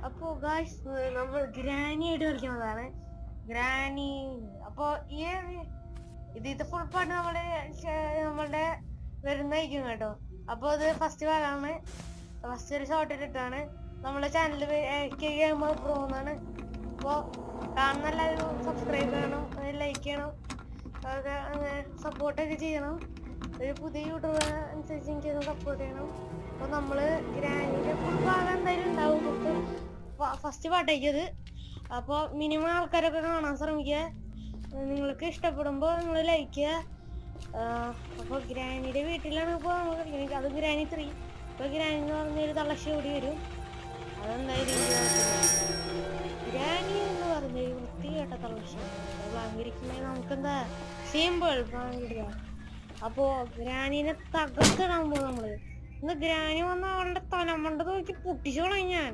അപ്പോ ഗായ്സ് നമ്മൾ ഗ്രാനി ആയിട്ട് കളിക്കുന്നതാണ്. ഗ്രാനി അപ്പൊ ഇത് ഫുൾ പാട്ട് നമ്മളുടെ വരുന്നതായിരിക്കും കേട്ടോ. അപ്പൊ അത് ഫസ്റ്റ് ഭാഗമാണ്. ഫസ്റ്റ് ഒരു ഷോർട്ട് ഇട്ടിട്ടാണ് നമ്മളെ ചാനൽ പ്രോന്നാണ്. അപ്പോൾ കാണുന്ന എല്ലാവരും സബ്സ്ക്രൈബ് ചെയ്യണം, ലൈക്ക് ചെയ്യണം, സപ്പോർട്ടൊക്കെ ചെയ്യണം. ഒരു പുതിയ യൂട്യൂബർ അനുസരിച്ച് എനിക്ക് സപ്പോർട്ട് ചെയ്യണം. അപ്പോൾ നമ്മള് ഗ്രാനിയുടെ ഫുൾ ഭാഗം എന്തായാലും ഉണ്ടാവും. ഫസ്റ്റ് പാട്ടേക്കത്. അപ്പോൾ മിനിമം ആൾക്കാരൊക്കെ കാണാൻ ശ്രമിക്കുക. നിങ്ങൾക്ക് ഇഷ്ടപ്പെടുമ്പോൾ നിങ്ങൾ ലൈക്ക് ചെയ്യുക. അപ്പോൾ ഗ്രാനിയുടെ വീട്ടിലാണ് ഇപ്പോൾ നമ്മൾ കളിക്കുന്നത്. അത് ഗ്രാനി 3. ഇപ്പോൾ ഗ്രാനി എന്ന് പറഞ്ഞൊരു തള്ളശ്ശി ഓടി വരും. അതെന്തായാലും ഗ്രാനി എന്ന് പറഞ്ഞൊരു വൃത്തികെട്ട തള്ളശ്ശി അലങ്കരിക്കുന്നെങ്കിൽ നമുക്കെന്താ സിമ്പിൾ പാങ്ങിടുക. അപ്പോൾ ഗ്രാനീനെ തകർത്തിടാൻ പോകും നമ്മള്. ഇന്ന് ഗ്രാനി വന്ന അവളുടെ തലമണ്ട നോക്കി പൊട്ടിച്ചോളാം ഞാൻ.